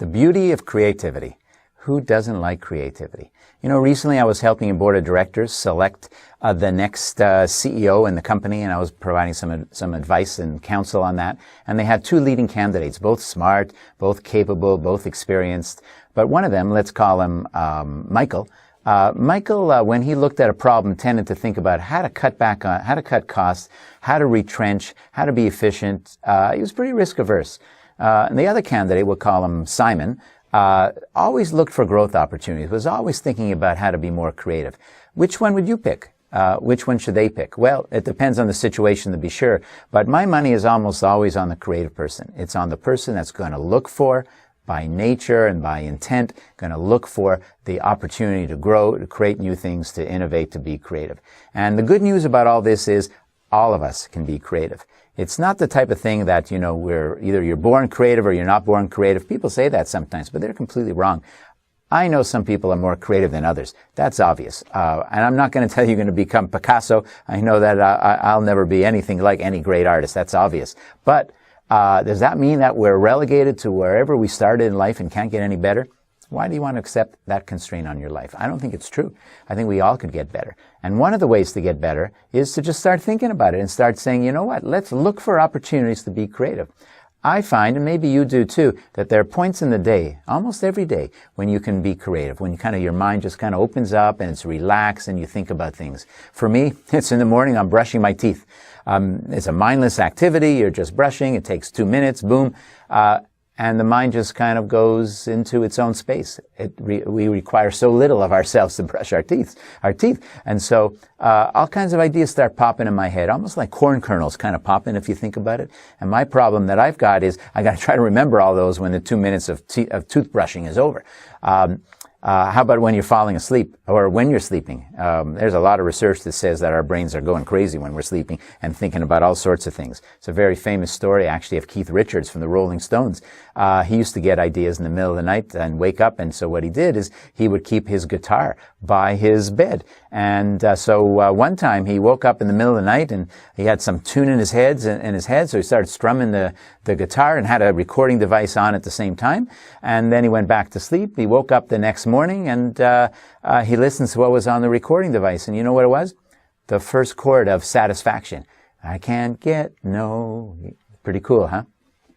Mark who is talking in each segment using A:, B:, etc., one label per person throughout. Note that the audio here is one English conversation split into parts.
A: The beauty of creativity. Who doesn't like creativity? You know, recently I was helping a board of directors select the next CEO in the company, and I was providing some advice and counsel on that. And they had two leading candidates, both smart, both capable, both experienced. But one of them, let's call him Michael. Michael, when he looked at a problem, tended to think about how to cut back on, how to cut costs, how to retrench, how to be efficient. He was pretty risk averse. And the other candidate, we'll call him Simon, always looked for growth opportunities, was always thinking about how to be more creative. Which one would you pick? Which one should they pick? Well, it depends on the situation, to be sure, but my money is almost always on the creative person. It's on the person that's going to look for, by nature and by intent, going to look for the opportunity to grow, to create new things, to innovate, to be creative. And the good news about all this is all of us can be creative. It's not the type of thing that, you know, either you're born creative or you're not born creative. People say that sometimes, but they're completely wrong. I know some people are more creative than others. That's obvious. And I'm not going to tell you you're going to become Picasso. I know that I'll never be anything like any great artist. That's obvious. But does that mean that we're relegated to wherever we started in life and can't get any better? Why do you want to accept that constraint on your life? I don't think it's true. I think we all could get better. And one of the ways to get better is to just start thinking about it and start saying, you know what, let's look for opportunities to be creative. I find, and maybe you do too, that there are points in the day, almost every day, when you can be creative, when your mind just kind of opens up and it's relaxed and you think about things. For me, it's in the morning, I'm brushing my teeth. It's a mindless activity. You're just brushing. It takes 2 minutes, boom. And the mind just kind of goes into its own space. We require so little of ourselves to brush our teeth. And so, all kinds of ideas start popping in my head, almost like corn kernels kind of popping if you think about it. And my problem that I've got is I got to try to remember all those when the 2 minutes of toothbrushing is over. How about when you're falling asleep or when you're sleeping? There's a lot of research that says that our brains are going crazy when we're sleeping and thinking about all sorts of things. It's a very famous story, actually, of Keith Richards from the Rolling Stones. He used to get ideas in the middle of the night and wake up, and so what he did is he would keep his guitar by his bed. And so one time he woke up in the middle of the night and he had some tune in his head, so he started strumming the guitar and had a recording device on at the same time. And then he went back to sleep. He woke up the next morning and he listened to what was on the recording device. And you know what it was? The first chord of Satisfaction. I can't get no. Pretty cool, huh?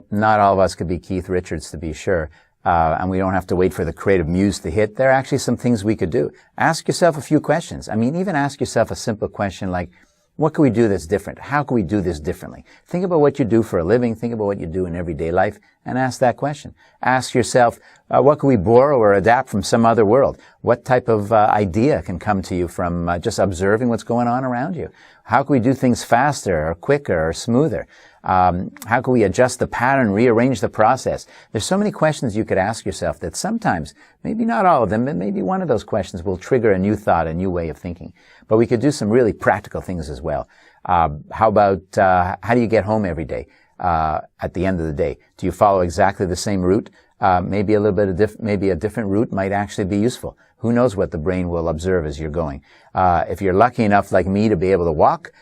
A: Not all of us could be Keith Richards, to be sure. And we don't have to wait for the creative muse to hit. There are actually some things we could do. Ask yourself a few questions. I mean, even ask yourself a simple question like, what can we do that's different? How can we do this differently? Think about what you do for a living. Think about what you do in everyday life and ask that question. Ask yourself, what can we borrow or adapt from some other world? What type of idea can come to you from just observing what's going on around you? How can we do things faster or quicker or smoother? How can we adjust the pattern, rearrange the process? There's so many questions you could ask yourself that sometimes, maybe not all of them, but maybe one of those questions will trigger a new thought, a new way of thinking. But we could do some really practical things as well. How about, how do you get home every day, at the end of the day? Do you follow exactly the same route? Maybe a little bit of maybe a different route might actually be useful. Who knows what the brain will observe as you're going. If you're lucky enough, like me, to be able to walk,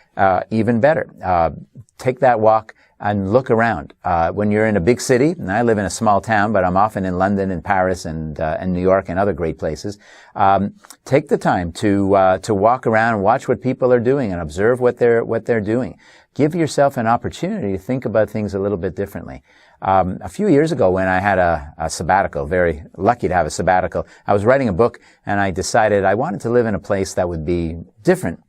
A: even better. Take that walk and look around. When you're in a big city, and I live in a small town, but I'm often in London and Paris and New York and other great places. Take the time to walk around and watch what people are doing and observe what they're doing. Give yourself an opportunity to think about things a little bit differently. A few years ago when I had a sabbatical, very lucky to have a sabbatical, I was writing a book and I decided I wanted to live in a place that would be different.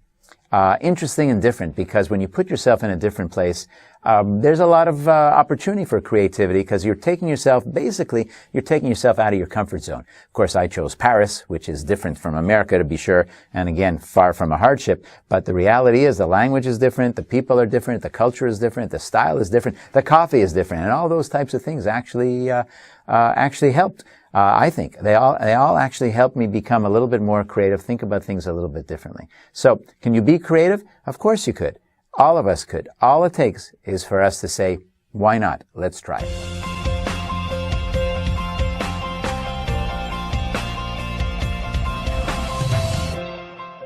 A: Interesting and different, because when you put yourself in a different place, there's a lot of opportunity for creativity, because you're taking yourself out of your comfort zone. Of course, I chose Paris, which is different from America, to be sure, and again, far from a hardship. But the reality is the language is different, the people are different, the culture is different, the style is different, the coffee is different, and all those types of things actually helped. I think they all actually helped me become a little bit more creative, think about things a little bit differently. So, can you be creative? Of course you could. All of us could. All it takes is for us to say, why not? Let's try it.